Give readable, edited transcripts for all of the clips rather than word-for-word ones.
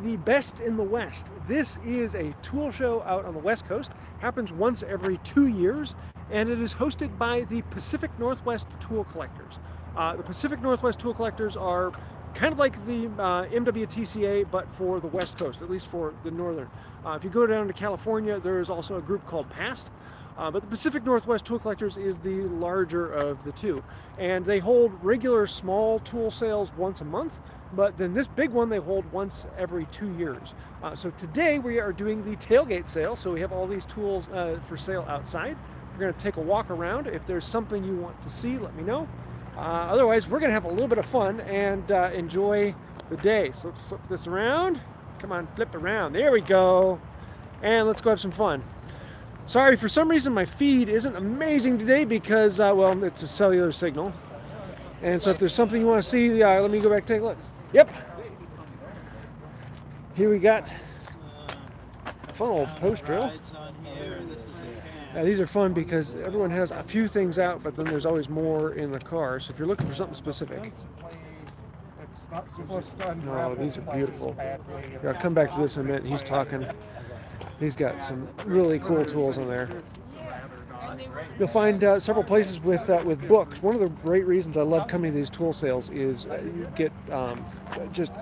the Best in the West. This is a tool show out on the West Coast. Happens once every 2 years, and it is hosted by the Pacific Northwest Tool Collectors. The Pacific Northwest Tool Collectors are kind of like the MWTCA, but for the West Coast, at least for the northern. If you go down to California, there is also a group called PAST. But the Pacific Northwest Tool Collectors is the larger of the two. And they hold regular small tool sales once a month, but then this big one they hold once every 2 years. So today we are doing the tailgate sale, so we have all these tools for sale outside. We're going to take a walk around. If there's something you want to see, let me know. Otherwise, we're going to have a little bit of fun and enjoy the day. So let's flip this around. Come on, flip around. There we go. And let's go have some fun. Sorry, for some reason my feed isn't amazing today because, well, it's a cellular signal. And so if there's something you want to see, let me go back and take a look. Yep. Here we got a fun old post drill. These are fun because everyone has a few things out, but then there's always more in the car. So if you're looking for something specific. No, these are beautiful. I'll come back to this in a minute. He's talking. He's got some really cool tools in there. You'll find several places with books. One of the great reasons I love coming to these tool sales is you get just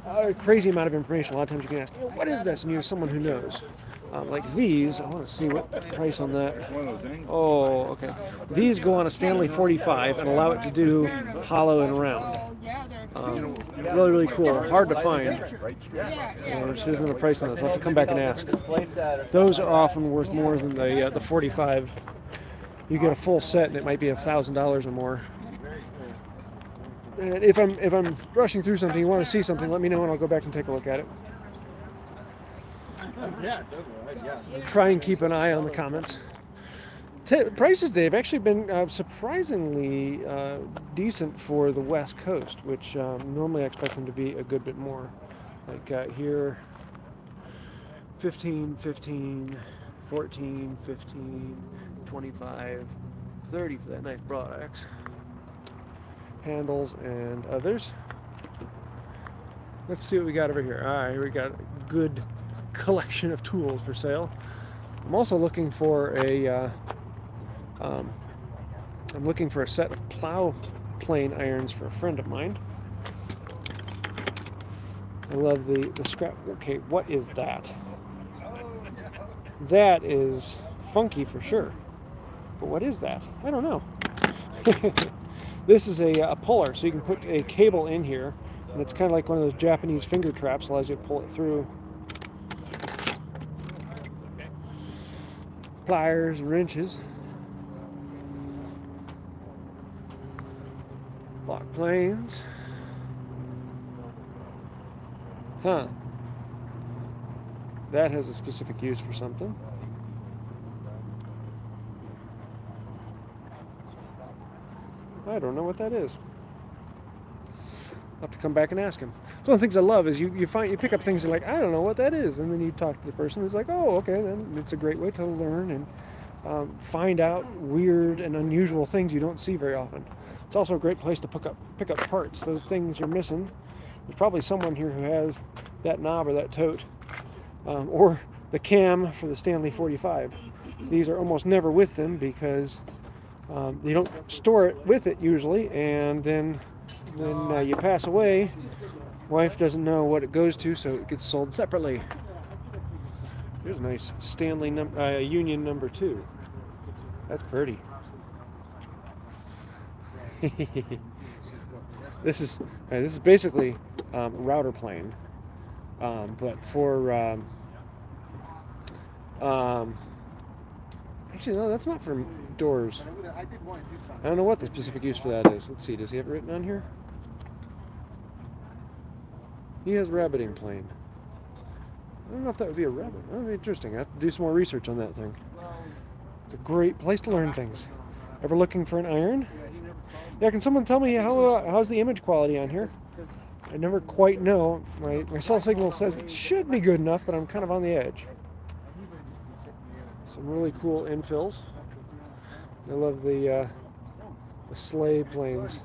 a crazy amount of information. A lot of times you can ask, what is this? And you're someone who knows. Like these, I want to see what price on that. Oh, okay. These go on a Stanley 45 and allow it to do hollow and round. Really, really cool. Hard to find. She doesn't have a price on this. I'll have to come back and ask. Those are often worth more than the 45. You get a full set and it might be $1,000 or more. And if I'm rushing through something, you want to see something, let me know and I'll go back and take a look at it. Try and keep an eye on the comments. Prices today have actually been surprisingly decent for the West Coast, which normally I expect them to be a good bit more. Like here, 15, 15, 14, 15, 25, 30 for that nice broad axe. Handles and others. Let's see what we got over here. All right, here we got a good collection of tools for sale. I'm also looking for I'm looking for a set of Plow Plane irons for a friend of mine. I love the scrap. Okay, what is that? That is funky for sure. But what is that? I don't know. This is a puller, so you can put a cable in here, and it's kind of like one of those Japanese finger traps, allows you to pull it through. Pliers, wrenches, block planes. Huh. That has a specific use for something. I don't know what that is. I'll have to come back and ask him. So one of the things I love is you pick up things like, I don't know what that is, and then you talk to the person who's like, oh, okay, then it's a great way to learn and find out weird and unusual things you don't see very often. It's also a great place to pick up parts. Those things you're missing. There's probably someone here who has that knob or that tote, or the cam for the Stanley 45. These are almost never with them because you don't store it with it usually, and then you pass away. Wife doesn't know what it goes to, so it gets sold separately. Here's a nice Stanley Union number 2. That's pretty. This is basically router plane, but for actually no, that's not for doors. I don't know what the specific use for that is. Let's see. Does he have it written on here? He has rabbeting plane. I don't know if that would be a rabbet. That would be interesting. I have to do some more research on that thing. It's a great place to learn things. Ever looking for an iron? Yeah, can someone tell me how's the image quality on here? I never quite know. My cell signal says it should be good enough, but I'm kind of on the edge. Some really cool infills. I love the sleigh planes.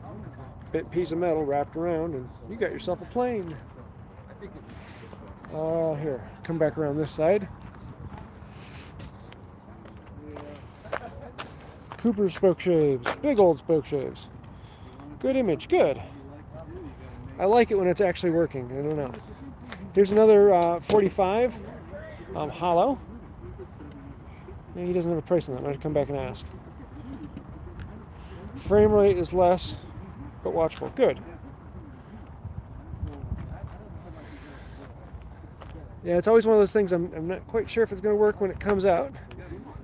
Bent piece of metal wrapped around, and you got yourself a plane. Here, come back around this side. Cooper spoke shaves, big old spoke shaves. Good image, good. I like it when it's actually working. I don't know. Here's another 45 hollow. He doesn't have a price on that. I might come back and ask. Frame rate is less, but watchable. Good. Yeah, it's always one of those things I'm not quite sure if it's going to work when it comes out.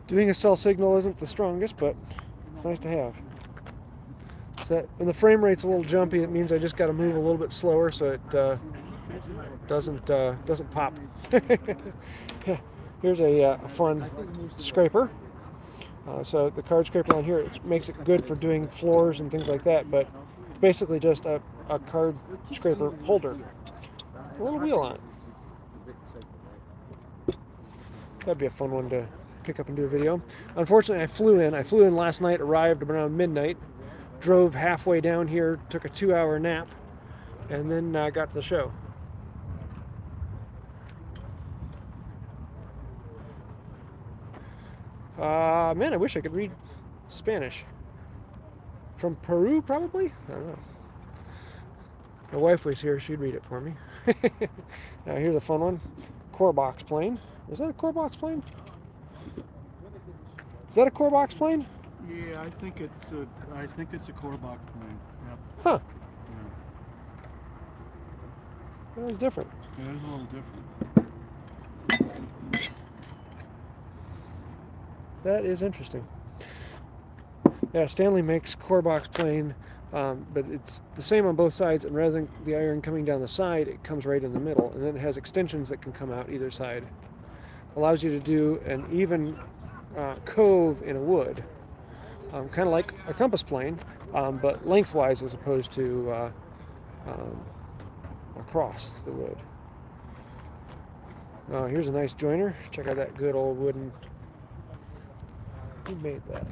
Doing a cell signal isn't the strongest, but it's nice to have. So when the frame rate's a little jumpy, it means I just got to move a little bit slower so it doesn't pop. Here's a fun scraper. So the card scraper on here, it makes it good for doing floors and things like that, but it's basically just a card scraper holder. A little wheel on it. That'd be a fun one to pick up and do a video. Unfortunately, I flew in last night, arrived around midnight, drove halfway down here, took a 2-hour nap, and then got to the show. Man, I wish I could read Spanish. From Peru, probably? I don't know. My wife was here, she'd read it for me. Now here's a fun one. Core box plane. Is that a core box plane? Is that a core box plane? Yeah, I think it's a core box plane. Yep. Huh. Yeah. That was different. Yeah, it is a little different. That is interesting. Yeah, Stanley makes core box plane, but it's the same on both sides, and rather than the iron coming down the side, it comes right in the middle, and then it has extensions that can come out either side. Allows you to do an even cove in a wood, kind of like a compass plane, but lengthwise as opposed to across the wood. Here's a nice joiner. Check out that good old wooden. Who made that?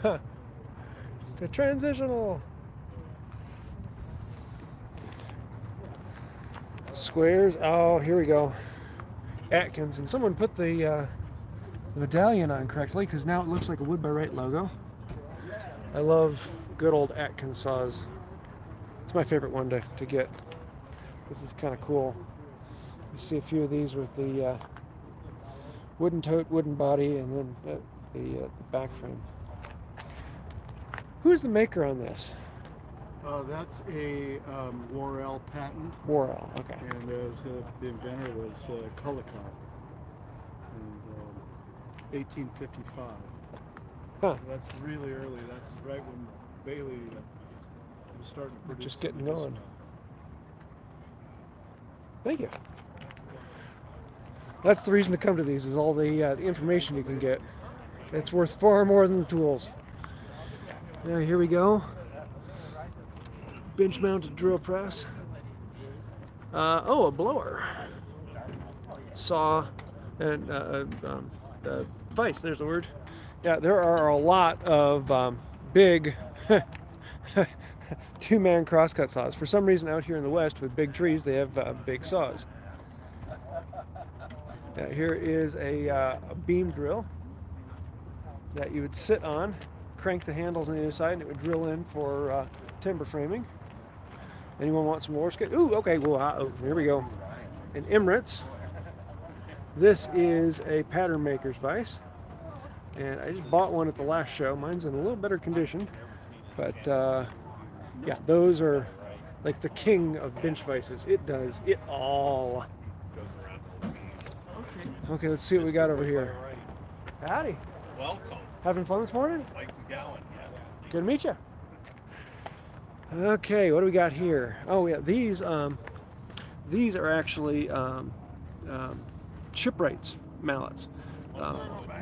Huh. The transitional. Squares. Oh, here we go. Atkins, and someone put the medallion on correctly because now it looks like a Wood by Wright logo. I love good old Atkins saws. It's my favorite one to get. This is kind of cool. You see a few of these with the wooden tote, wooden body, and then the back frame. Who's the maker on this? That's a Worrell patent. Worrell, okay. And the inventor was Cullicott in 1855. Huh. That's really early. That's right when Bailey was starting to produce. Just getting going. Thank you. That's the reason to come to these, is all the information you can get. It's worth far more than the tools. Now here we go. Bench mounted drill press. A blower. Saw and vise, there's the word. Yeah, there are a lot of big two-man crosscut saws. For some reason out here in the West with big trees, they have big saws. Here is a beam drill that you would sit on, crank the handles on the other side, and it would drill in for timber framing. Anyone want some more? Ooh, okay, well, here we go. An Emirates. This is a pattern maker's vise, and I just bought one at the last show. Mine's in a little better condition, but yeah, those are like the king of bench vices. It does it all. Okay, let's see what we got over here. Howdy. Welcome. Having fun this morning? Like the Gowan, yeah. Good to meet you. Okay, what do we got here? Oh yeah, these are actually shipwrights mallets,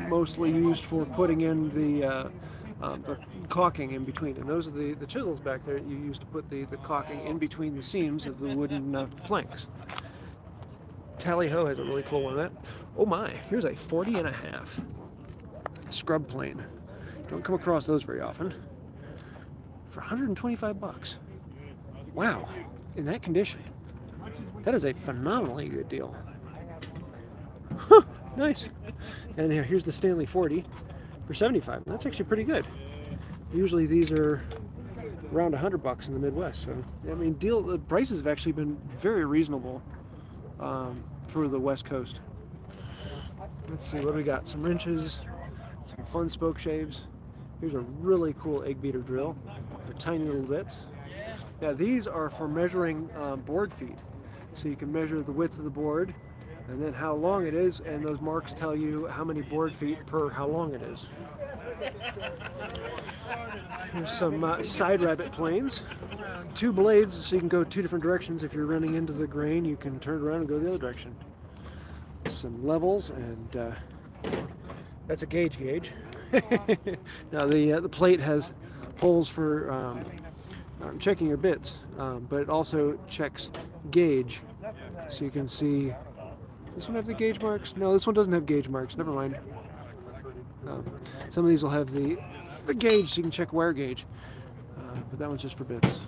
mostly used for putting in the caulking in between. And those are the chisels back there you use to put the caulking in between the seams of the wooden planks. Tally-ho has a really cool one of that. Oh my, here's a 40.5 scrub plane. Don't come across those very often. For $125. Wow, in that condition. That is a phenomenally good deal. Huh, nice. And here's the Stanley 40 for 75. That's actually pretty good. Usually these are around $100 in the Midwest. So I mean, the prices have actually been very reasonable for the West Coast. Let's see what we got. Some wrenches, some fun spoke shaves. Here's a really cool egg beater drill. They're tiny little bits. Yeah, these are for measuring board feet. So you can measure the width of the board and then how long it is, and those marks tell you how many board feet per how long it is. Here's some side rabbet planes. 2 blades, so you can go 2 different directions. If you're running into the grain, you can turn around and go the other direction. Some levels, and that's a gauge. Now the plate has holes for checking your bits, but it also checks gauge, so you can see. Does this one have the gauge marks? No, this one doesn't have gauge marks. Never mind. Some of these will have the gauge, so you can check wear gauge, but that one's just for bits.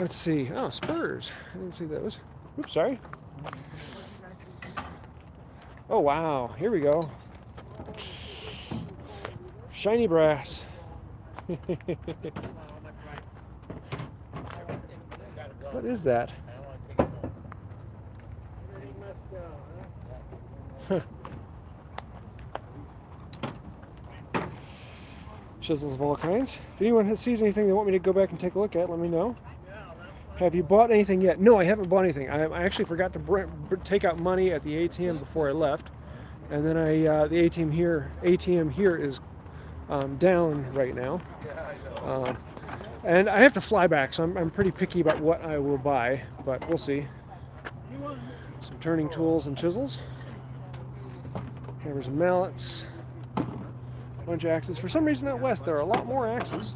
Let's see. Oh, spurs. I didn't see those. Oops, sorry. Oh, wow. Here we go. Shiny brass. What is that? Chisels of all kinds. If anyone sees anything they want me to go back and take a look at, let me know. Have you bought anything yet? No, I haven't bought anything. I actually forgot to take out money at the ATM before I left, and then the ATM here is down right now, and I have to fly back, so I'm pretty picky about what I will buy, but we'll see. Some turning tools and chisels, hammers and mallets, a bunch of axes. For some reason out west there are a lot more axes.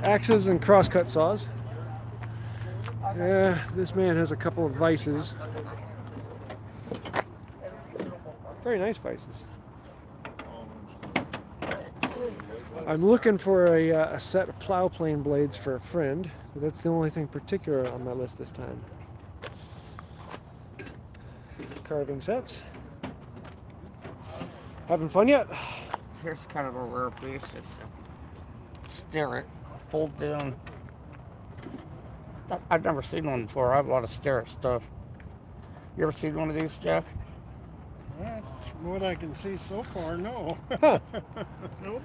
Axes and crosscut saws. Yeah, this man has a couple of vices. Very nice vices. I'm looking for a set of Plow Plane blades for a friend, but that's the only thing particular on my list this time. Carving sets. Having fun yet? Here's kind of a rare piece. It's a sterret, fold down. I've never seen one before. I have a lot of sterret stuff. You ever seen one of these, Jeff? That's what I can see so far, no. Huh. Nope.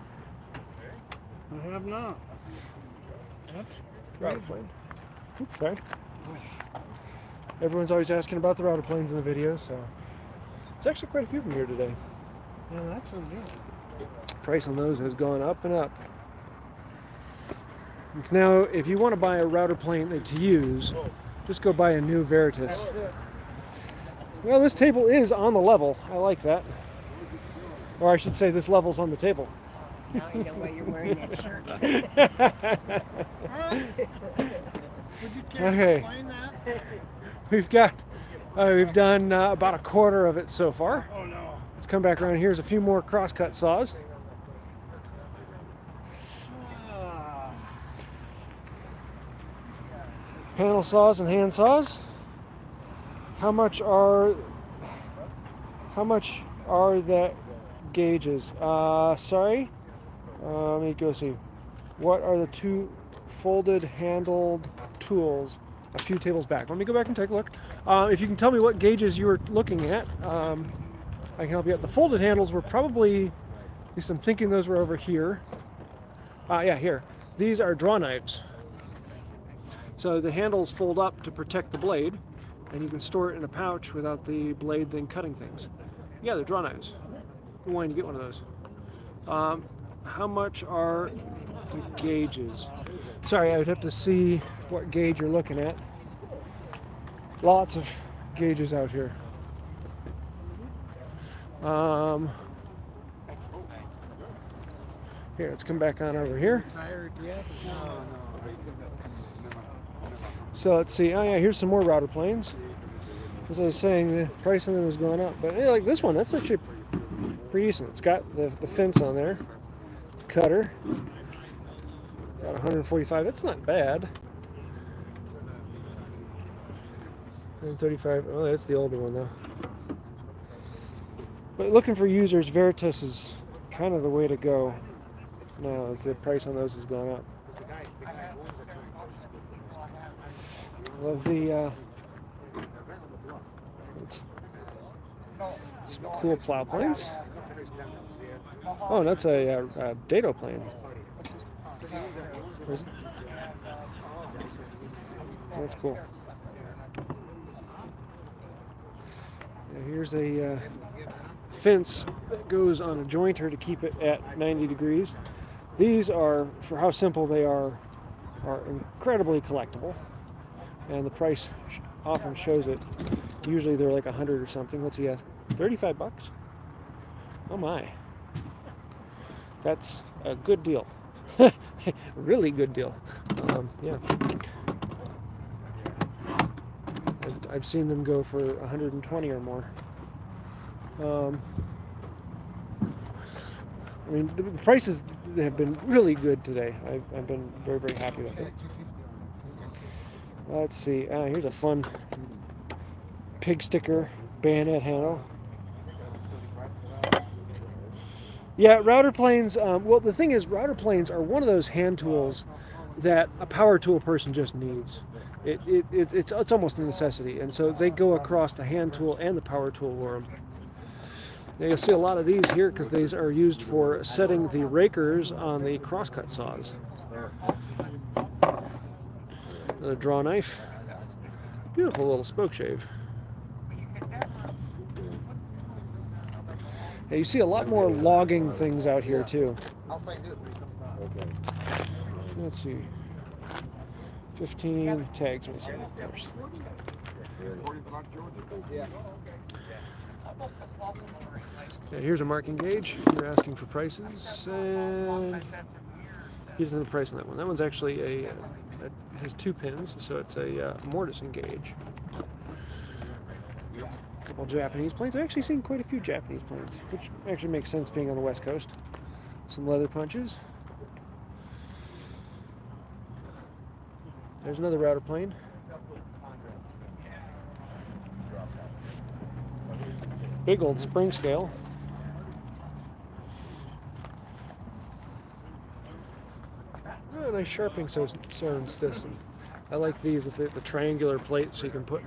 I have not. That's Router plane. Oops, sorry. Everyone's always asking about the router planes in the video, so there's actually quite a few of them here today. Yeah, that's a deal. Price on those has gone up and up. It's now, if you want to buy a router plane to use, just go buy a new Veritas. Well, this table is on the level. I like that. Or I should say, this level's on the table. Now I know why you're wearing that shirt. Would you care to Okay. explain that? We've done about a quarter of it so far. Oh, no. Let's come back around. Here's a few more crosscut saws. Panel saws and hand saws. How much are the gauges? Sorry. Let me go see. What are the 2 folded handled tools? A few tables back. Let me go back and take a look. If you can tell me what gauges you were looking at, I can help you out. The folded handles were probably, at least I'm thinking those were over here. Yeah, here. These are draw knives. So the handles fold up to protect the blade, and you can store it in a pouch without the blade then cutting things. Yeah, they're draw knives. I'm wanting to get one of those. How much are the gauges? Sorry, I would have to see what gauge you're looking at. Lots of gauges out here. Here, let's come back on over here. Tired yet? No. So let's see. Oh yeah, here's some more router planes. As I was saying, the price on them was going up, but yeah, like this one, that's actually pretty decent. It's got the fence on there, cutter, Got 145. That's not bad. 135. Oh, that's the older one though. But looking for users, Veritas is kind of the way to go. Now, as the price on those has gone up. Love the some cool plow planes. Oh, and that's a dado plane. Where is it? That's cool. Yeah, here's a fence that goes on a jointer to keep it at 90 degrees. These are, for how simple they are incredibly collectible, and the price often shows it. Usually they're like 100 or something. What's he ask? 35 bucks? Oh my. That's a good deal. Really good deal. Yeah. I've seen them go for 120 or more. I mean, the prices have been really good today. I've been very, very happy with it. Let's see. Here's a fun pig sticker bayonet handle. Yeah, router planes. Well, the thing is, router planes are one of those hand tools that a power tool person just needs. It's almost a necessity, and so they go across the hand tool and the power tool world. Now you'll see a lot of these here because these are used for setting the rakers on the crosscut saws. Another draw knife. Beautiful little spoke shave. Now you see a lot more logging things out here too. Let's see. 15 tags missing, of course. Yeah, here's a marking gauge. You're asking for prices, and he doesn't have the price on that one. That one's actually it has 2 pins, so it's a mortising gauge. A couple Japanese planes. I've actually seen quite a few Japanese planes, which actually makes sense being on the West Coast. Some leather punches. There's another router plane. Big old spring scale. Oh, nice sharpening sewing system. I like these with the triangular plate, so you can put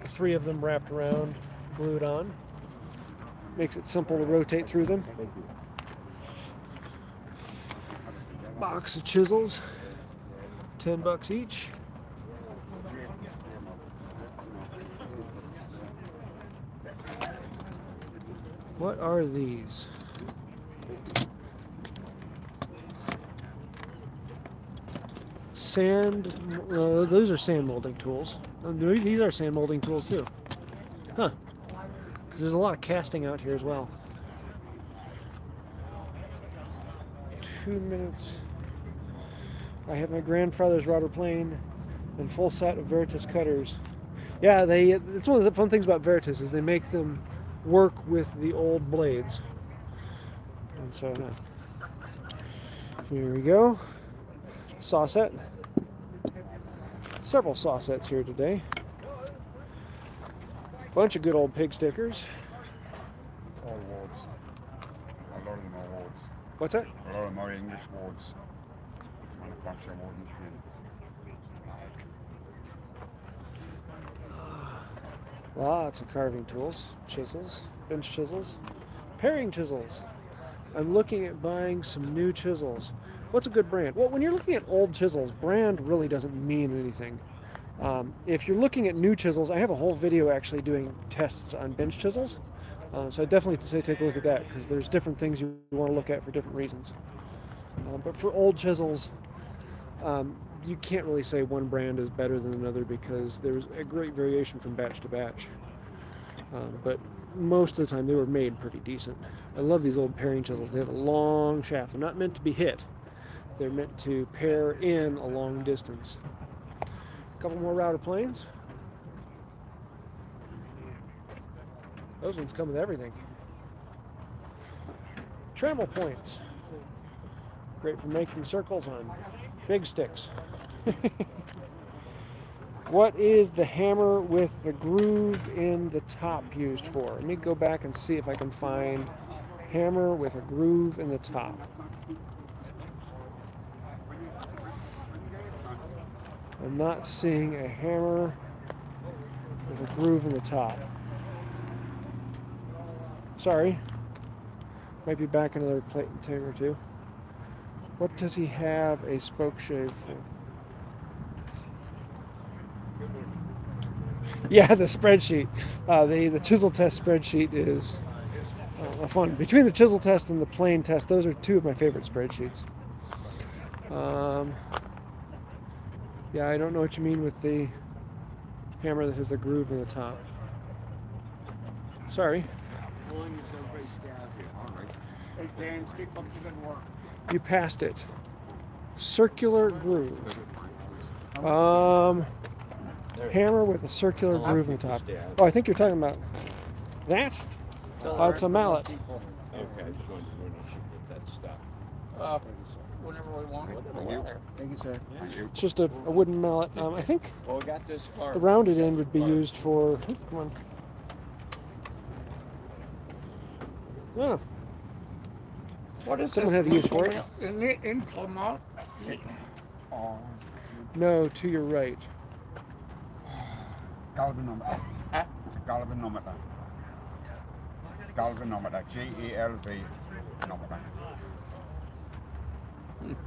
3 of them wrapped around, glued on. Makes it simple to rotate through them. Box of chisels, 10 bucks each. What are these? Those are sand molding tools. These are sand molding tools too. Huh. Because there's a lot of casting out here as well. 2 minutes. I have my grandfather's router plane and full set of Veritas cutters. Yeah, it's one of the fun things about Veritas is they make them work with the old blades. And so here we go. Saw set. Several saw sets here today. Bunch of good old pig stickers. All words. A lot of them are words. What's that? A lot of them are English words. Manufacture word machine. Lots of carving tools, chisels, bench chisels, paring chisels. I'm looking at buying some new chisels. What's a good brand? Well, when you're looking at old chisels, brand really doesn't mean anything. If you're looking at new chisels, I have a whole video actually doing tests on bench chisels. So I definitely say take a look at that because there's different things you want to look at for different reasons. But for old chisels, you can't really say one brand is better than another because there's a great variation from batch to batch. But most of the time they were made pretty decent. I love these old paring chisels. They have a long shaft. They're not meant to be hit. They're meant to pare in a long distance. A couple more router planes. Those ones come with everything. Trammel points. Great for making circles on Big sticks. What is the hammer with the groove in the top used for? Let me go back and see if I can find hammer with a groove in the top. I'm not seeing a hammer with a groove in the top. Sorry. Might be back another plate and tang or two. What does he have a spoke shave for? Yeah, the spreadsheet. The chisel test spreadsheet is fun. Between the chisel test and the plane test, those are two of my favorite spreadsheets. Yeah, I don't know what you mean with the hammer that has a groove in the top. Sorry. Hey, James, keep up the good work. You passed it. Circular groove. Hammer with a circular groove in the top. Oh, I think you're talking about that? Oh, it's a mallet. Okay, I just wanted to know if you get that stuff. Whenever we want, whatever weather. Thank you, sir. It's just a wooden mallet. I think Well, we got this car. the rounded end would be used for. Come on. Yeah. What is Someone this? had to use for it. Implement? Oh. No, to your right. Galvanometer. Huh? It's a galvanometer. Galvanometer. G-A-L-V-nometer.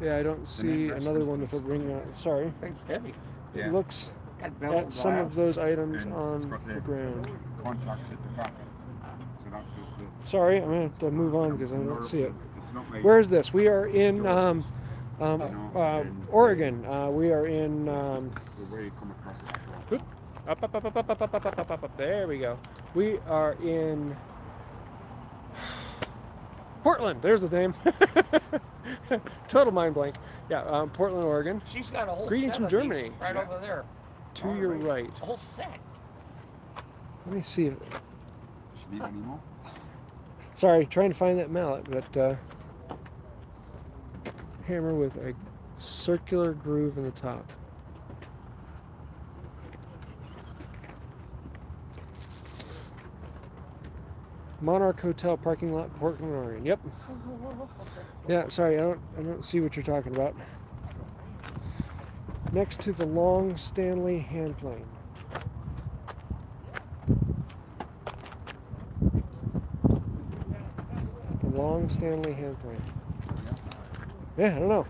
Yeah, I don't see another one with a ring on it. Sorry. Thing's heavy. Yeah. It looks Got bells at and some of brass. those items And it's on got the ground. Contact at the back. So that does the... Sorry, I'm going to have to move on because I don't see it. It's not me. Where is this? We are in No, Oregon. We are in The way you come across that road. up. There we go. We are in Portland. There's the name. Total mind blank. Yeah, Portland, Oregon. She's got a whole Greetings set from of Germany. these right over there. To your right. A whole set. Let me see. Should need any more? Sorry, trying to find that mallet, but hammer with a circular groove in the top. Monarch Hotel parking lot, Portland, Oregon. Yep. Yeah, sorry, I don't see what you're talking about. Next to the long Stanley hand plane. The long Stanley hand plane. Yeah, I don't know.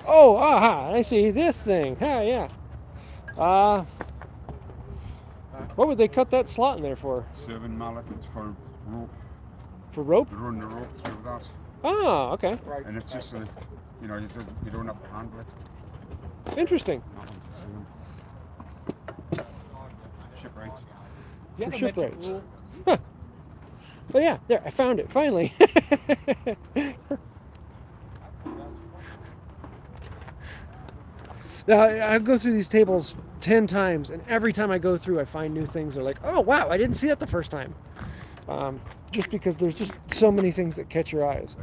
Oh, aha! I see this thing. Ah, yeah. What would they cut that slot in there for? Serving mallet, it's for rope. For rope? To run the rope through that. Ah, okay. Right. And it's just a, you know, you don't have to handle it. Interesting. Nothing's the same. Shipwrights. You For have a shipwrights. rule? Huh. Oh yeah, there, I found it, finally. Now, I go through these tables 10 times, and every time I go through, I find new things. They're like, oh, wow, I didn't see that the first time. Just because there's just so many things that catch your eyes.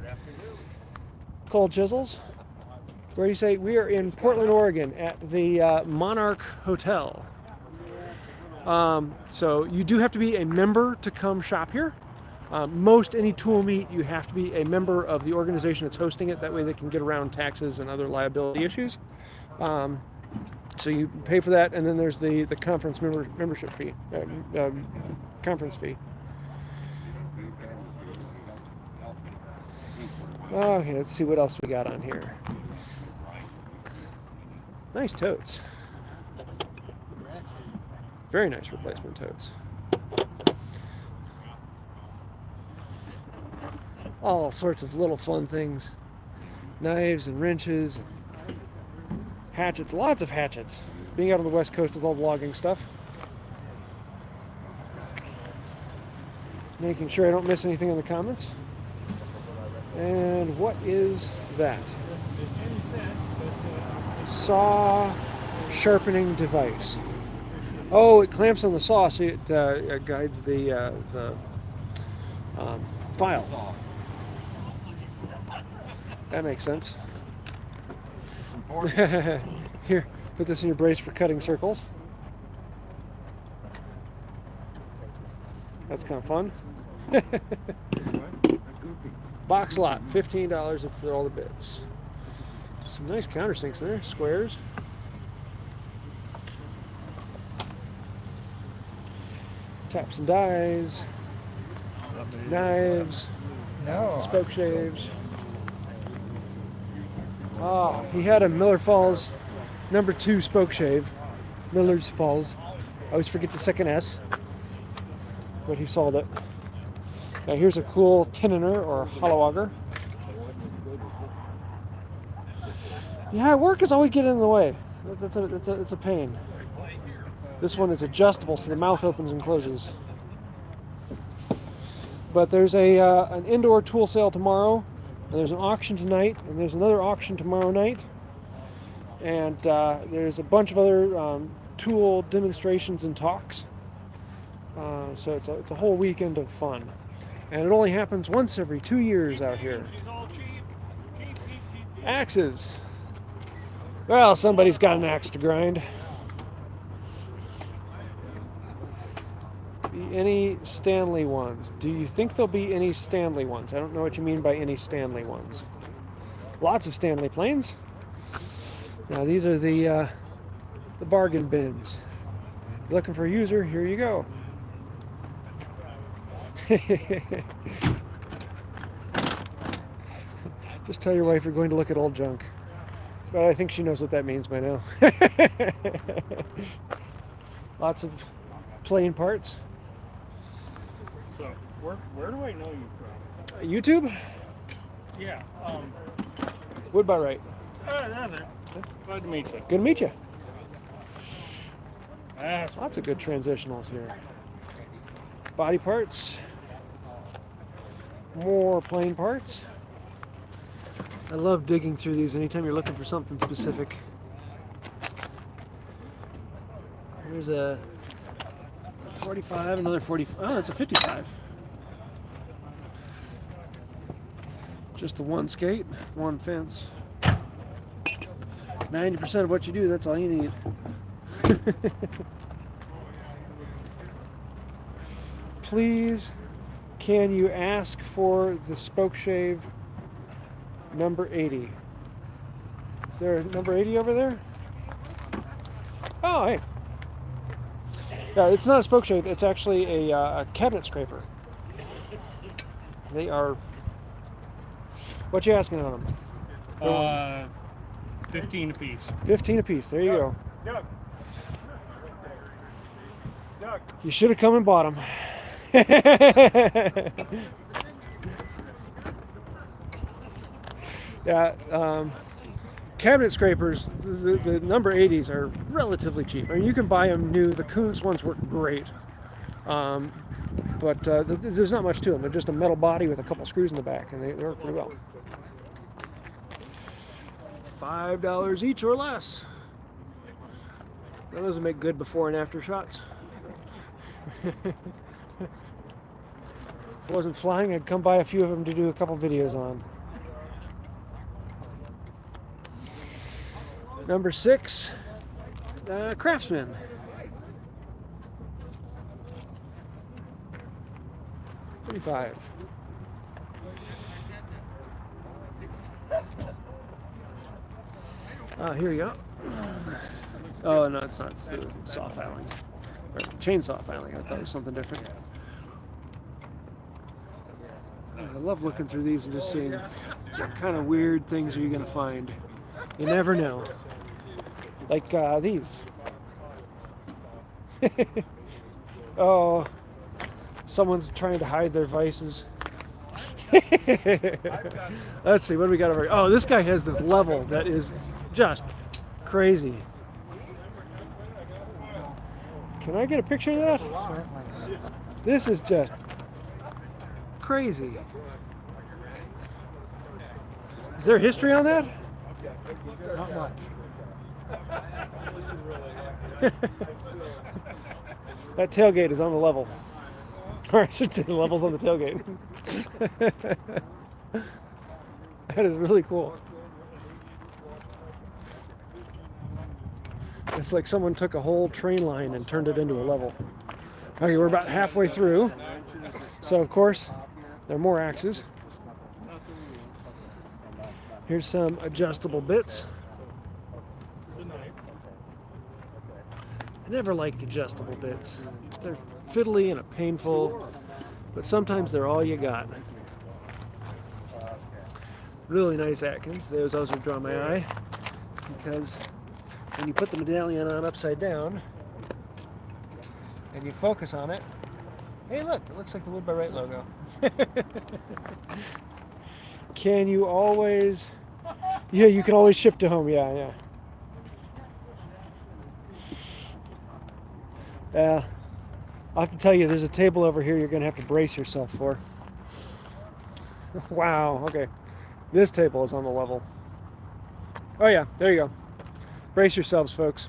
Called Chisels. Where do you say? We are in Portland, Oregon at the Monarch Hotel. So you do have to be a member to come shop here. Most any tool meet, you have to be a member of the organization that's hosting it. That way they can get around taxes and other liability issues. So you pay for that, and then there's the conference membership fee, conference fee. Okay, let's see what else we got on here. Nice totes. Very nice replacement totes. All sorts of little fun things. Knives and wrenches. Hatchets, lots of hatchets. Being out on the West Coast with all the logging stuff. Making sure I don't miss anything in the comments. And what is that? Saw sharpening device. Oh, it clamps on the saw so it guides the file. That makes sense. Important. Here, put this in your brace for cutting circles. That's kind of fun. Box lot, $15 for all the bits. Some nice countersinks there, squares. Taps and dies, knives, spoke shaves. Oh, he had a Miller Falls number 2 spoke shave. Miller's Falls. I always forget the second S, but he sold it. Now here's a cool teniner or hollow auger. Yeah, work is always getting in the way. It's a pain. This one is adjustable, so the mouth opens and closes. But there's an indoor tool sale tomorrow, and there's an auction tonight, and there's another auction tomorrow night, and there's a bunch of other tool demonstrations and talks. So it's a whole weekend of fun, and it only happens once every 2 years out here. Axes. Well, somebody's got an axe to grind. Be any Stanley ones? Do you think there'll be any Stanley ones? I don't know what you mean by any Stanley ones. Lots of Stanley planes. Now these are the bargain bins. Looking for a user? Here you go. Just tell your wife you're going to look at old junk. But I think she knows what that means by now. Lots of plane parts. So, where do I know you from? YouTube? Yeah, Wood by Wright. that's it. Glad to meet you. Good to meet you. That's Lots of good transitionals here. Body parts. More plane parts. I love digging through these anytime you're looking for something specific. Here's a 45, another 40. Oh, that's a 55. Just the one skate, one fence. 90% of what you do, that's all you need. Please, can you ask for the spoke shave number 80? Is there a number 80 over there? Oh, hey. Yeah, it's not a spoke shave. It's actually a cabinet scraper. They are. What you asking on them? 15 apiece. 15 apiece. There you go. Doug. Doug. You should have come and bought them. Yeah, cabinet scrapers, the number 80s are relatively cheap. I mean, you can buy them new. The Kuntz ones work great, but there's not much to them. They're just a metal body with a couple screws in the back, and they work pretty well. $5 each or less. Those will make good before and after shots. If I wasn't flying, I'd come buy a few of them to do a couple videos on. Number 6, Craftsman. $35. Here you go. Oh no, it's not. It's the saw filing. Or chainsaw filing. I thought it was something different. I love looking through these and just seeing what kind of weird things are you going to find. You never know. Like these. Oh, someone's trying to hide their vices. Let's see, what do we got over here? Oh, this guy has this level that is just crazy. Can I get a picture of that? This is just crazy. Is there history on that? Not much. That tailgate is on the level. Or I should say the level's on the tailgate. That is really cool. It's like someone took a whole train line and turned it into a level. Okay, we're about halfway through. So, of course, there are more axes. Here's some adjustable bits. I never like adjustable bits. They're fiddly and painful, but sometimes they're all you got. Really nice Atkins. Those also draw my eye because when you put the medallion on upside down and you focus on it, hey look, it looks like the Wood by Wright logo. Can you always, yeah, you can always ship to home, yeah. I'll have to tell you, there's a table over here you're going to have to brace yourself for. Wow, okay. This table is on the level. Oh yeah, there you go. Brace yourselves, folks.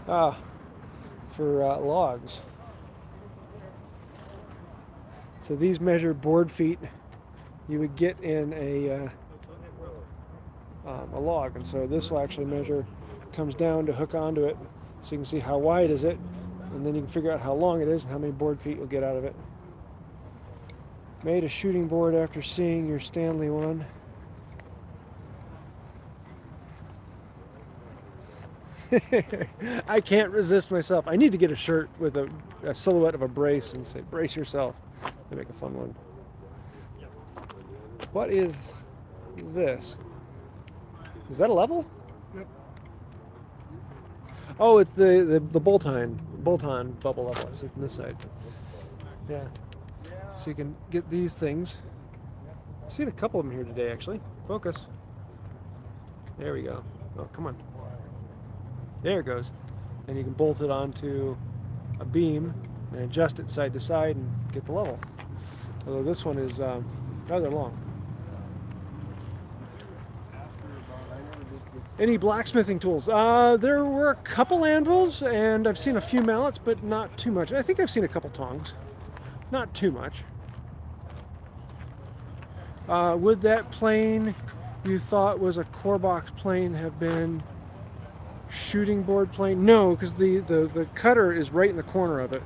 For logs. So these measure board feet you would get in a log, and so this will actually measure, comes down to hook onto it, so you can see how wide is it, and then you can figure out how long it is and how many board feet you'll get out of it. Made a shooting board after seeing your Stanley one. I can't resist myself. I need to get a shirt with a silhouette of a brace and say, brace yourself. They make a fun one. What is this? Is that a level? Yep. Oh, it's the bolt-on bubble level. I see from this side. Yeah. So you can get these things. I've seen a couple of them here today, actually. Focus. There we go. Oh, come on. There it goes. And you can bolt it onto a beam and adjust it side to side and get the level. Although this one is rather long. Any blacksmithing tools? There were a couple anvils, and I've seen a few mallets, but not too much. I think I've seen a couple tongs. Not too much. Would that plane you thought was a core box plane have been shooting board plane? No, because the cutter is right in the corner of it.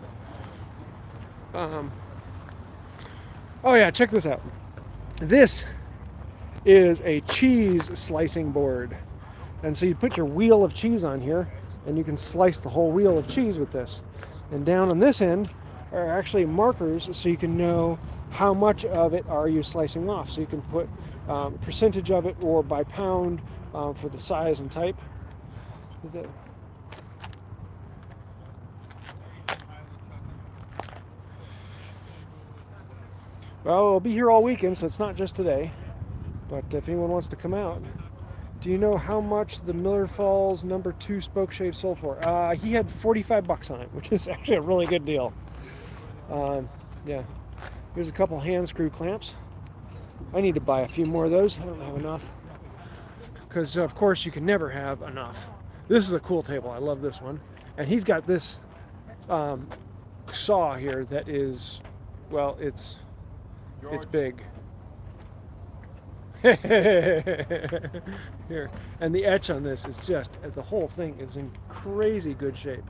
Oh yeah, check this out. This is a cheese slicing board. And so you put your wheel of cheese on here, and you can slice the whole wheel of cheese with this. And down on this end are actually markers, so you can know how much of it are you slicing off. So you can put percentage of it or by pound for the size and type. Well, we'll be here all weekend, so it's not just today. But if anyone wants to come out, do you know how much the Miller Falls number 2 spoke shave sold for? He had $45 on it, which is actually a really good deal. Yeah. Here's a couple hand screw clamps. I need to buy a few more of those. I don't have enough. Because, of course, you can never have enough. This is a cool table. I love this one. And he's got this saw here that is, well, it's big. Here, and the etch on this is just, the whole thing is in crazy good shape.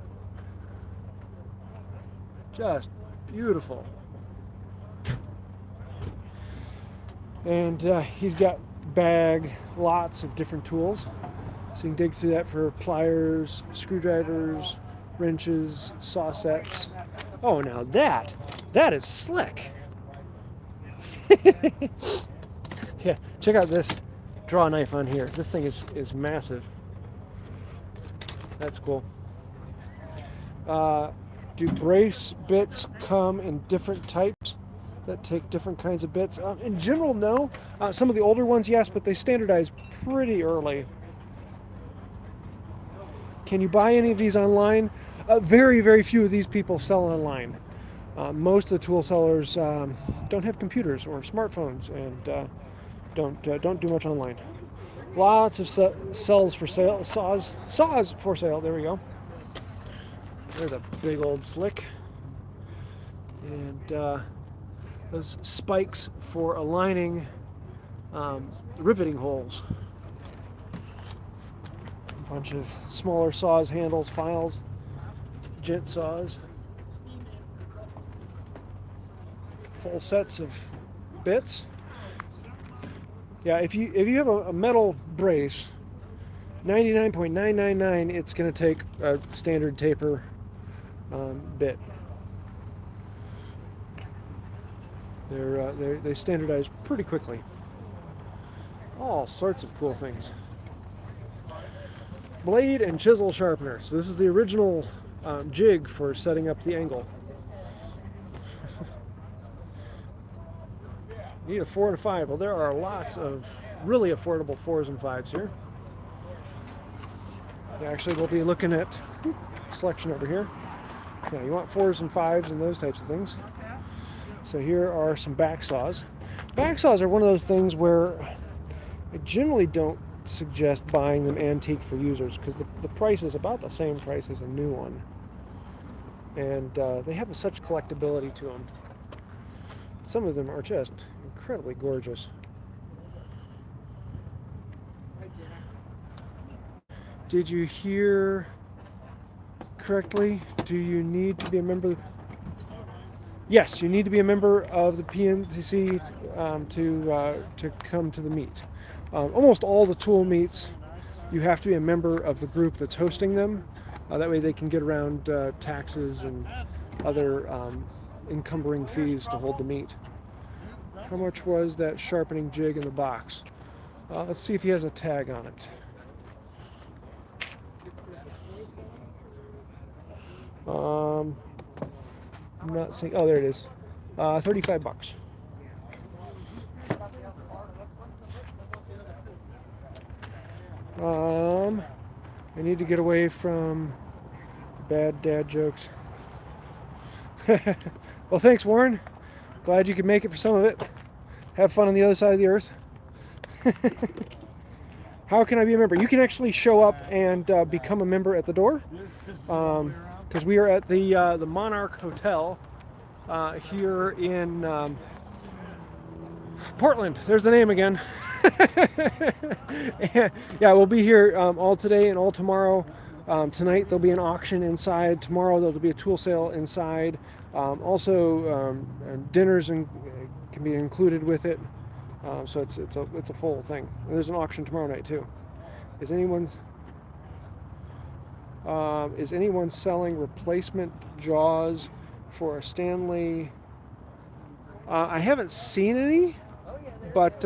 Just beautiful. And he's got lots of different tools. So you can dig through that for pliers, screwdrivers, wrenches, saw sets. Oh, now that is slick. Yeah, check out this draw knife on here. This thing is massive. That's cool. Do brace bits come in different types that take different kinds of bits? In general, no. Some of the older ones, yes, but they standardize pretty early. Can you buy any of these online? Very, very few of these people sell online. Most of the tool sellers don't have computers or smartphones and don't do much online. Lots of saws for sale. Saws for sale. There we go. There's a big old slick. and those spikes for aligning riveting holes. A bunch of smaller saws, handles, files, gent saws, full sets of bits. Yeah, if you have a metal brace, 99.999, it's going to take a standard taper bit. They standardize pretty quickly. All sorts of cool things. Blade and chisel sharpener. So this is the original jig for setting up the angle. Need a 4 and a 5. Well, there are lots of really affordable 4s and 5s here. Actually, we'll be looking at selection over here. So you want 4s and 5s and those types of things. So here are some back saws. Back saws are one of those things where I generally don't suggest buying them antique for users because the price is about the same price as a new one. And they have such collectability to them. Some of them are just incredibly gorgeous. Did you hear correctly? Do you need to be a member? Yes, you need to be a member of the PNTC to come to the meet. Almost all the tool meets, you have to be a member of the group that's hosting them. That way they can get around taxes and other encumbering fees to hold the meet. How much was that sharpening jig in the box? Let's see if he has a tag on it. I'm not seeing. Oh, there it is. $35. I need to get away from bad dad jokes. Well, thanks, Warren. Glad you could make it for some of it. Have fun on the other side of the earth. How can I be a member? You can actually show up and become a member at the door. Because we are at the Monarch Hotel here in Portland. There's the name again. Yeah, we'll be here all today and all tomorrow. Tonight there'll be an auction inside. Tomorrow there'll be a tool sale inside. Also, dinners can be included with it. So it's a full thing. And there's an auction tomorrow night too. Is anyone selling replacement jaws for a Stanley? I haven't seen any, but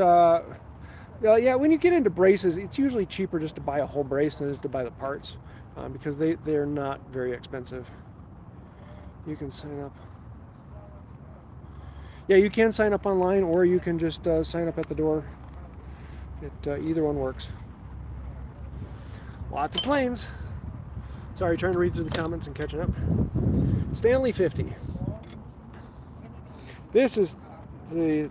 yeah, when you get into braces, it's usually cheaper just to buy a whole brace than it is to buy the parts because they're not very expensive. You can sign up. Yeah, you can sign up online, or you can just sign up at the door. Either one works. Lots of planes. Sorry, trying to read through the comments and catching up. Stanley 50. This is the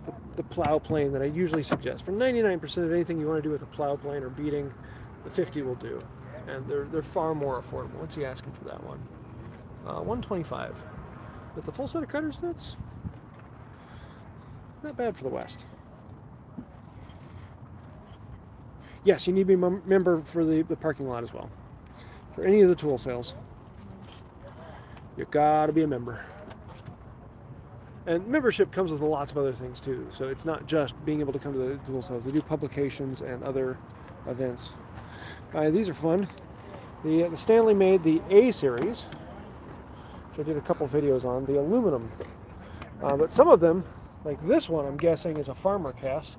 plow plane that I usually suggest. For 99% of anything you want to do with a plow plane or beating, the 50 will do. And they're far more affordable. What's he asking for that one? $125. With the full set of cutters, that's not bad for the West. Yes, you need to be a member for the parking lot as well. For any of the tool sales, you gotta be a member. And membership comes with lots of other things too. So it's not just being able to come to the tool sales. They do publications and other events. These are fun. The Stanley made the A series, which I did a couple videos on, the aluminum. But some of them, like this one, I'm guessing is a farmer cast.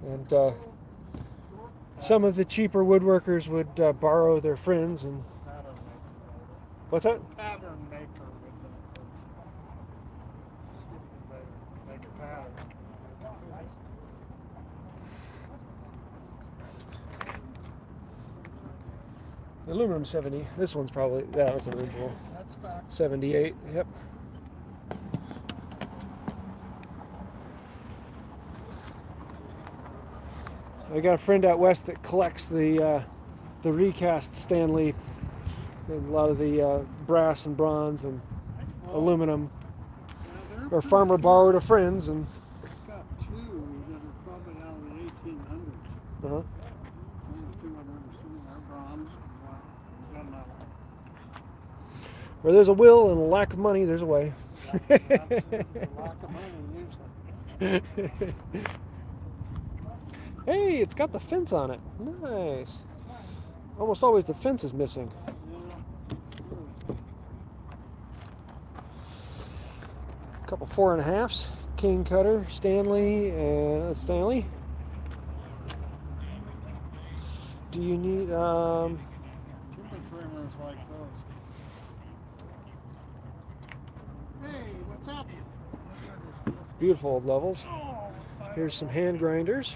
And some of the cheaper woodworkers would borrow their friends and... What's that? Pattern maker with the make a pattern. Aluminum 70. This one's probably, that was original. That's back. 78, yep. I got a friend out west that collects the recast Stanley And a lot of the brass and bronze and aluminum. Now, Or farmer borrowed a friend's and. got two that are probably out of the 1800s. Uh-huh. Some of the two I've ever seen are bronze and gunmetal. Where there's a will and a lack of money, there's a way. That's a lack of money usually. Hey, it's got the fence on it. Nice. Almost always the fence is missing. Yeah, it's true. A couple 4.5s. King cutter, Stanley, and Stanley. Do you need Timber framers like those. Hey, what's up? beautiful old levels? Here's some hand grinders,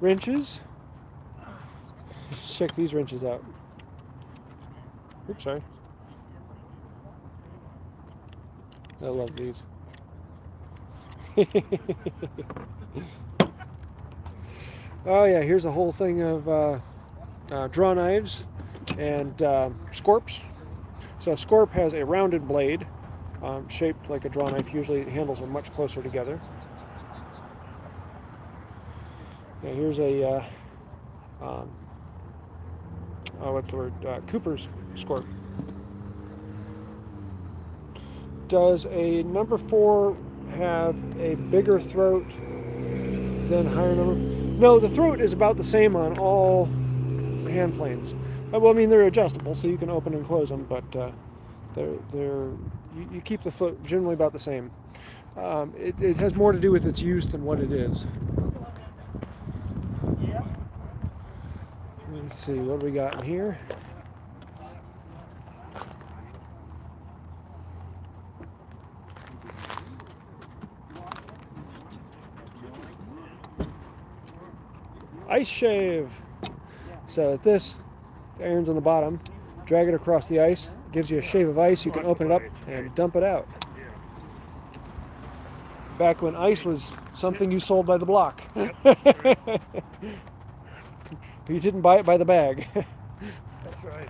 wrenches. Let's check these wrenches out. Oops, sorry. I love these. Oh yeah, here's a whole thing of draw knives and scorps. So a scorp has a rounded blade shaped like a draw knife. Usually the handles are much closer together. Yeah, here's a what's the word? Cooper's scorp. Does a number 4 have a bigger throat than higher number? No, the throat is about the same on all hand planes. Well, I mean, they're adjustable, so you can open and close them, but you keep the foot generally about the same. It has more to do with its use than what it is. Let's see, what do we got in here? Ice shave. So the iron's on the bottom. Drag it across the ice. Gives you a shave of ice. You can open it up and dump it out. Back when ice was something you sold by the block. You didn't buy it by the bag. That's right.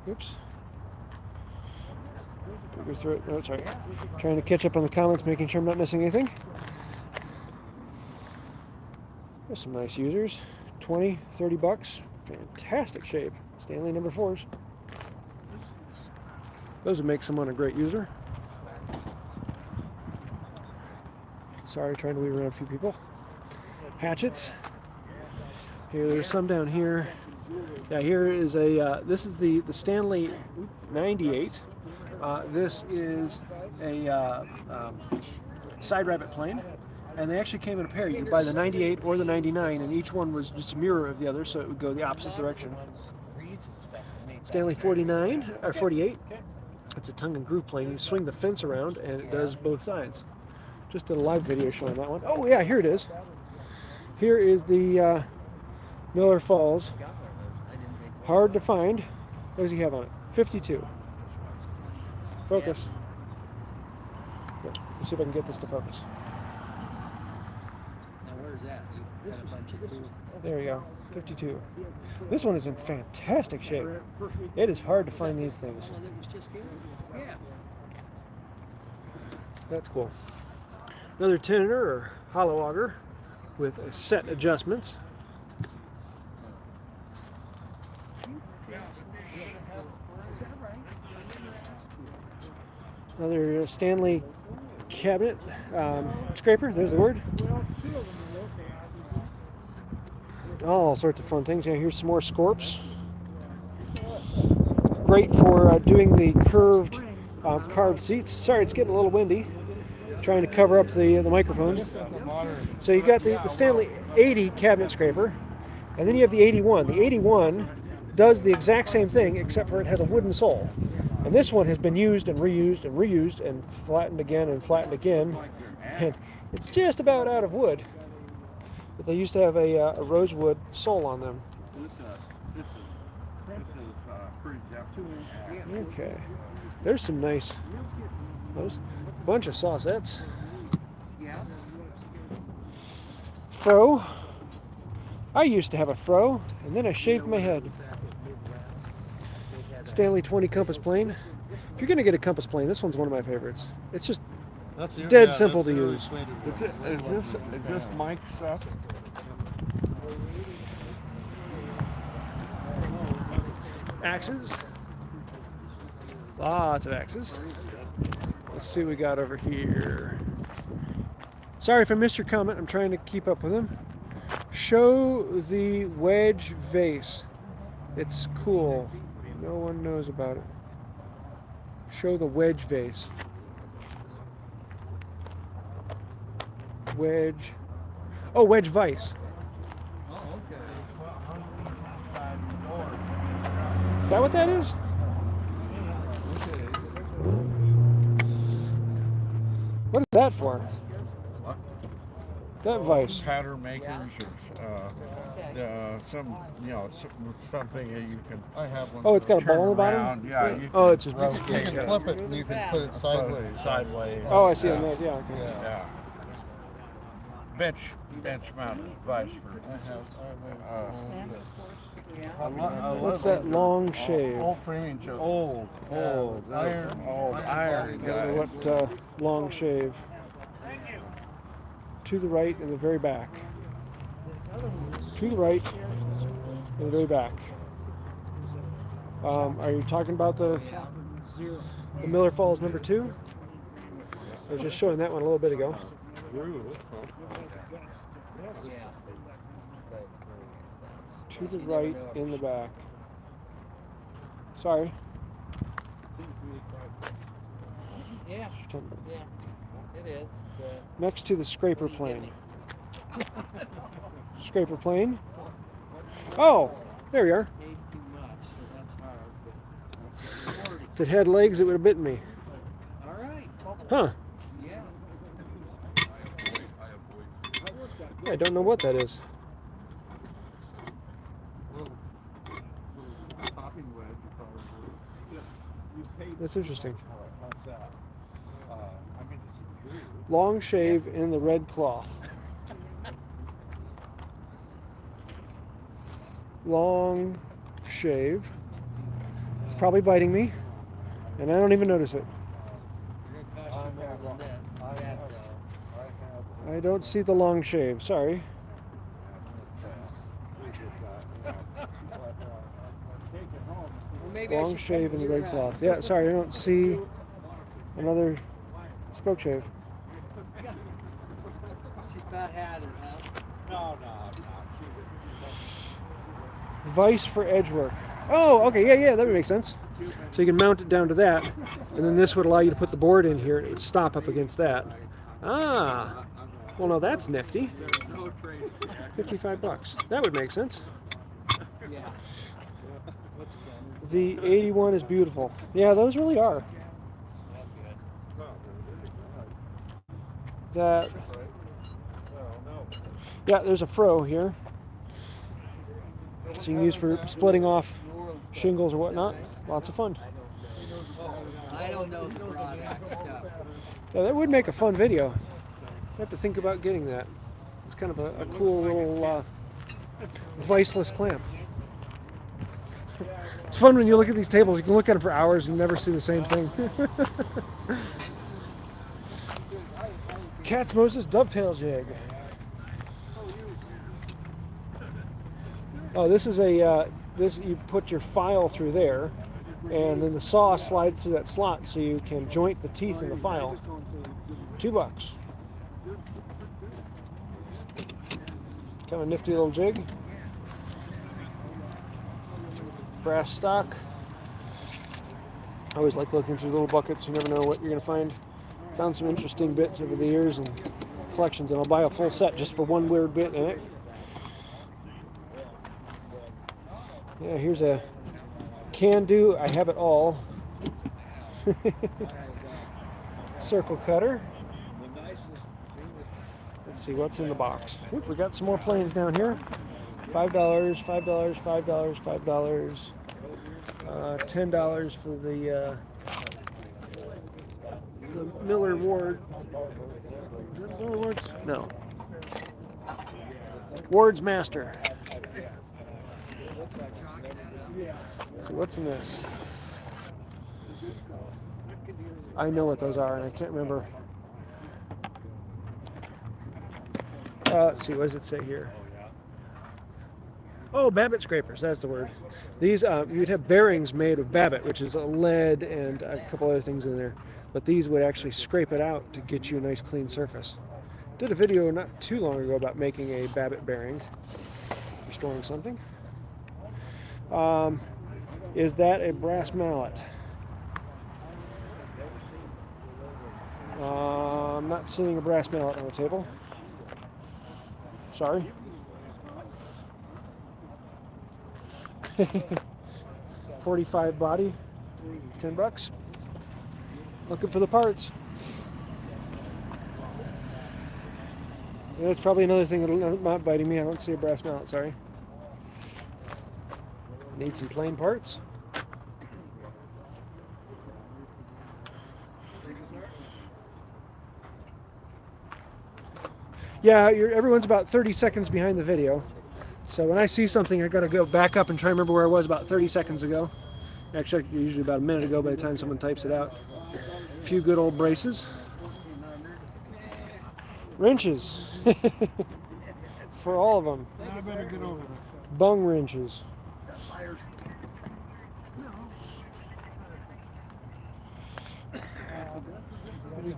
Oops. Go through it. No, sorry. Trying to catch up on the comments, making sure I'm not missing anything. There's some nice users. 20, 30 bucks. Fantastic shape. Stanley number 4s. Those would make someone a great user. Sorry, trying to weave around a few people. Hatchets. There's some down here. Yeah, here is a, this is the Stanley 98. This is a side rabbet plane, and they actually came in a pair. You could buy the 98 or the 99, and each one was just a mirror of the other, so it would go the opposite direction. Stanley 49, or 48. It's a tongue and groove plane. You swing the fence around, and it does both sides. Just did a live video showing that one. Oh yeah, here it is. Here is the Miller Falls. Hard to find. What does he have on it? 52. Focus. Here, let's see if I can get this to focus. Now where's that? You got a bunch of cool. There you go. 52. This one is in fantastic shape. It is hard to find these things. Well, that was just here. Yeah. That's cool. Another tenor or hollow auger with set adjustments. Another Stanley cabinet scraper, there's the word. All sorts of fun things. Yeah, here's some more scorps. Great for doing the curved carved seats. Sorry, it's getting a little windy. Trying to cover up the microphone. So you got the Stanley 80 cabinet scraper, and then you have the 81. The 81 does the exact same thing, except for it has a wooden sole. And this one has been used and reused and reused and flattened again and flattened again. And it's just about out of wood. But they used to have a rosewood sole on them. This is pretty depth. Okay. There's some nice, bunch of saucettes. Yeah. Fro. I used to have a fro, and then I shaved my head. Stanley 20 compass plane. If you're gonna get a compass plane, this one's one of my favorites. It's just dead simple to use. Is this Mike's stuff? Axes. Lots of axes. Let's see what we got over here. Sorry if I missed your comment. I'm trying to keep up with him. Show the wedge vase. It's cool. No one knows about it. Show the wedge vase. Wedge. Oh, wedge vise. Is that what that is? What is that for? What? That vise. Pattern makers or some, something that you can. I have one. Oh, it's got a turn ball on the bottom? around. Yeah. You Oh, can it's just. rotate You can it. flip it and you can put it sideways. Sideways. Oh, I see on that. Yeah. Okay. Yeah. Bench mounted vice for. What's that long shave? Old framing choke. Old iron. Old iron. I don't know what long shave. To the right in the very back. To the right in the very back. Are you talking about the Miller Falls number 2? I was just showing that one a little bit ago. To the right in the back. Sorry. Yeah, it is. Next to the scraper plane. Scraper plane. Oh, there we are. Ate too much, so that's hard. If it had legs, it would have bitten me. All right. Huh. Yeah. I don't know what that is. Topping wedge, probably. That's interesting. Long shave in the red cloth. Long shave. It's probably biting me, and I don't even notice it. I don't see the long shave. Sorry. Long shave in the red cloth. Yeah, sorry, I don't see another spoke shave. She's about had it, huh? Vice for edge work. Oh, okay, yeah, that would make sense. So you can mount it down to that, and then this would allow you to put the board in here. It would stop up against that. Ah, well, no, that's nifty. $55. That would make sense. Yeah. The 81 is beautiful. Yeah, those really are. That. Yeah, there's a fro here. So you can use for splitting off shingles or whatnot. Lots of fun. I don't know the product stuff. Yeah, that would make a fun video. I have to think about getting that. It's kind of a cool little viceless clamp. It's fun when you look at these tables. You can look at them for hours and never see the same thing. Cat's Moses dovetail jig. Oh, this is a you put your file through there, and then the saw slides through that slot so you can joint the teeth in the file. $2. Kind of a nifty little jig. Brass stock. I always like looking through little buckets. You never know what you're going to find. Found some interesting bits over the years and collections, and I'll buy a full set just for one weird bit in it. Yeah, here's a can do. I have it all. Circle cutter. Let's see what's in the box. Oop, we got some more planes down here. $5, $5, $5, $5. $10 for the Miller Ward. Miller Wards? No. Ward's Master. So what's in this? I know what those are, and I can't remember. Let's see, what does it say here? Oh, Babbitt Scrapers, that's the word. These, you'd have bearings made of Babbitt, which is a lead and a couple other things in there. But these would actually scrape it out to get you a nice clean surface. Did a video not too long ago about making a Babbitt bearing, restoring something. Is that a brass mallet? I'm not seeing a brass mallet on the table. Sorry. $45 body, $10. Looking for the parts. Yeah, that's probably another thing that'll not biting me. I don't see a brass mallet, sorry. Need some plain parts. Yeah, everyone's about 30 seconds behind the video. So when I see something, I gotta go back up and try to remember where I was about 30 seconds ago. Actually, usually about a minute ago by the time someone types it out. A few good old braces. Wrenches. For all of them. I better get over there. Bung wrenches.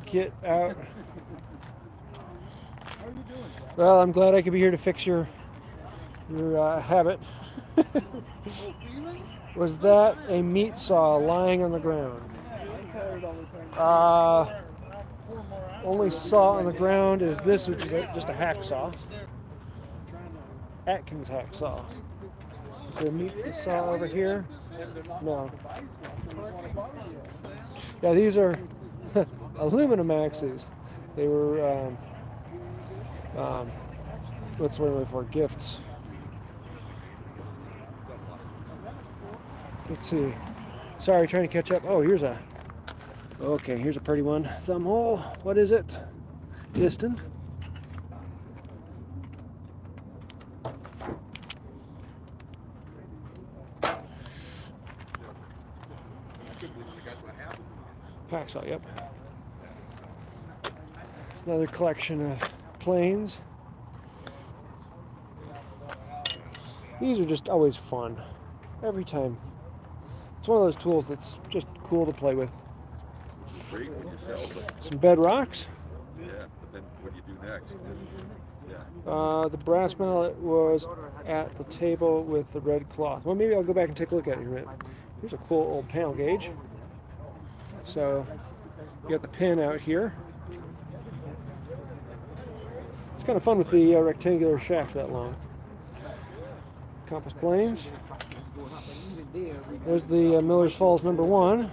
Get out. Well, I'm glad I could be here to fix your habit. Was that a meat saw lying on the ground? Only saw on the ground is this, which is just a hacksaw. Atkins hacksaw. Is there a meat saw over here? No. Yeah, these are aluminum axes. They were, what's the word for? Gifts. Let's see. Sorry, trying to catch up. Oh, here's a pretty one. Thumb hole. What is it? Piston. Hacksaw, yep. Another collection of planes. These are just always fun. Every time. It's one of those tools that's just cool to play with. Great when you sell them. Some bedrocks. Yeah, but then what do you do next? Yeah. The brass mallet was at the table with the red cloth. Well, maybe I'll go back and take a look at it in a minute. Here's a cool old panel gauge. So, you got the pin out here. It's kind of fun with the rectangular shaft that long. Compass planes. There's the Miller's Falls #1.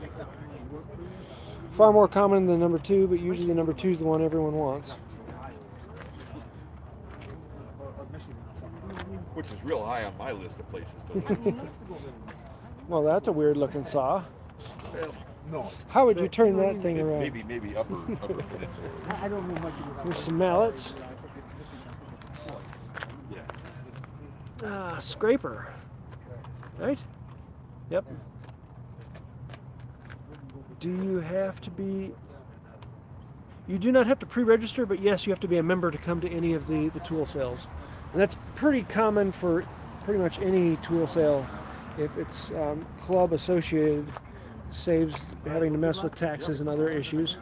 Far more common than #2, but usually the #2 is the one everyone wants. Which is real high on my list of places to live. Well, that's a weird looking saw. No. How would you turn that thing around? Maybe upper peninsula. I don't know much about Here's some mallets. Yeah. Scraper. Right? Yep. Do you have to be... You do not have to pre-register, but yes, you have to be a member to come to any of the tool sales. And that's pretty common for pretty much any tool sale. If it's club associated, saves having to mess with taxes and other issues.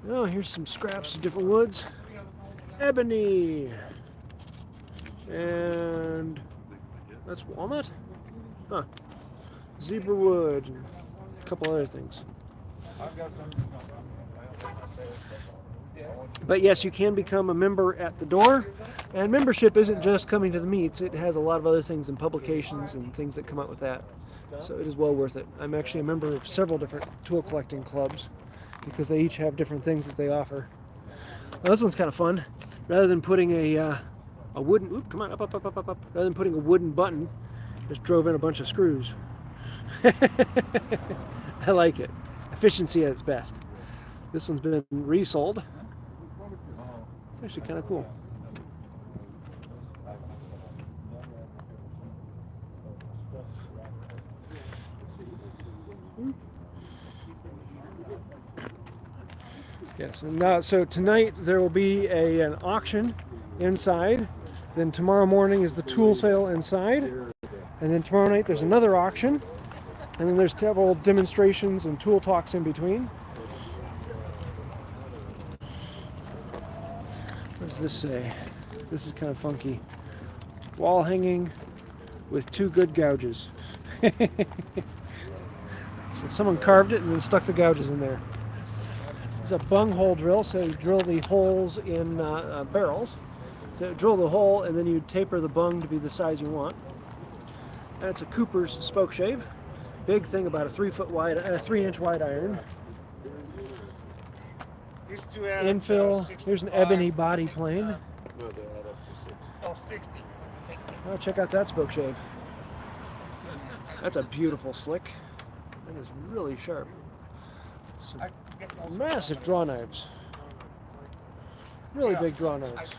Oh, here's some scraps of different woods. Ebony. And that's walnut? Huh. Zebra wood and a couple other things. But yes, you can become a member at the door. And membership isn't just coming to the meets. It has a lot of other things and publications and things that come out with that. So it is well worth it. I'm actually a member of several different tool collecting clubs because they each have different things that they offer. Now, this one's kind of fun. Rather than putting a wooden, oop, come on, up. Rather than putting a wooden button, just drove in a bunch of screws. I like it. Efficiency at its best. This one's been resold. It's actually kind of cool. Yes, and so tonight there will be an auction inside. Then tomorrow morning is the tool sale inside. And then tomorrow night there's another auction. And then there's several demonstrations and tool talks in between. What does this say? This is kind of funky. Wall hanging with 2 good gouges. So someone carved it and then stuck the gouges in there. It's a bung hole drill, so you drill the holes in barrels. So drill the hole and then you taper the bung to be the size you want. That's a Cooper's spoke shave. Big thing, about a 3-inch wide iron. These two add up to Infill. Here's an 65. ebony body plane. No, they add up to 6. Oh, 60. Oh, check out that spoke shave. That's a beautiful slick. That is really sharp. Some massive draw knives. Really big draw knives.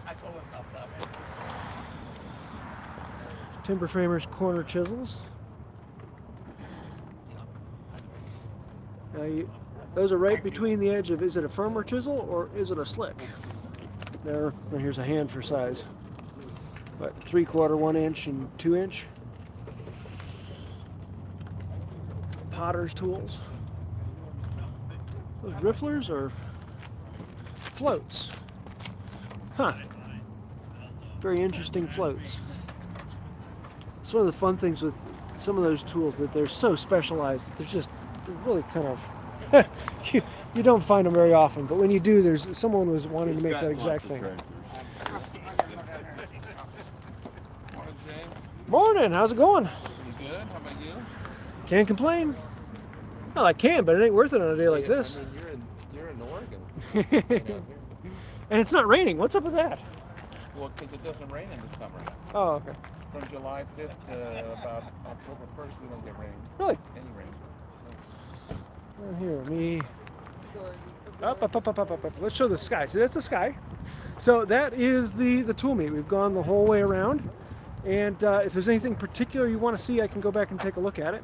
Timber framers corner chisels. Now those are right between the edge of, is it a firmer chisel or is it a slick? There, and here's a hand for size. What, 3/4, 1 inch, and 2 inch? Potter's tools. Those rifflers or floats? Huh. Very interesting floats. It's one of the fun things with some of those tools, that they're so specialized that they're really kind of you don't find them very often, but when you do, there's someone was wanting to make that exact thing. Morning, how's it going? Pretty good. How about you? Can't complain. Well, I can, but it ain't worth it on a day like this. I mean, you're in Oregon. And it's not raining. What's up with that? Well, because it doesn't rain in the summer. Oh, okay. From July 5th to about October 1st, we don't get rain. Really? Any rain. Here, me. Up. Let's show the sky. See, that's the sky. So that is the tool meet. We've gone the whole way around. And if there's anything particular you want to see, I can go back and take a look at it.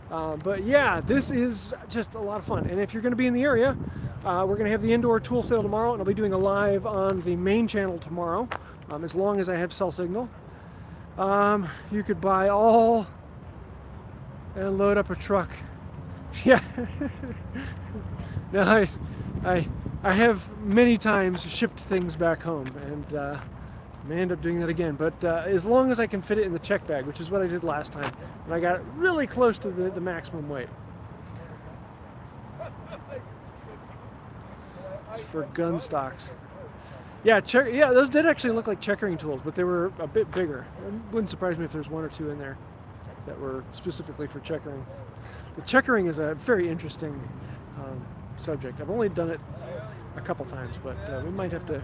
But yeah, this is just a lot of fun. And if you're going to be in the area, we're going to have the indoor tool sale tomorrow, and I'll be doing a live on the main channel tomorrow, as long as I have cell signal. You could buy all and load up a truck. Yeah. Now I have many times shipped things back home, and may end up doing that again, but as long as I can fit it in the check bag, which is what I did last time, and I got it really close to the maximum weight. It's for gun stocks. Yeah, those did actually look like checkering tools, but they were a bit bigger. It wouldn't surprise me if there's 1 or 2 in there that were specifically for checkering. The checkering is a very interesting subject. I've only done it a couple times, but we might have to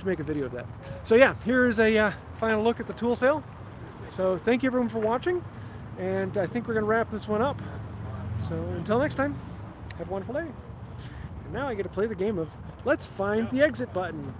make a video of that. So yeah, here is a final look at the tool sale. So thank you everyone for watching, and I think we're going to wrap this one up. So until next time, have a wonderful day. And now I get to play the game of Let's Find the Exit Button.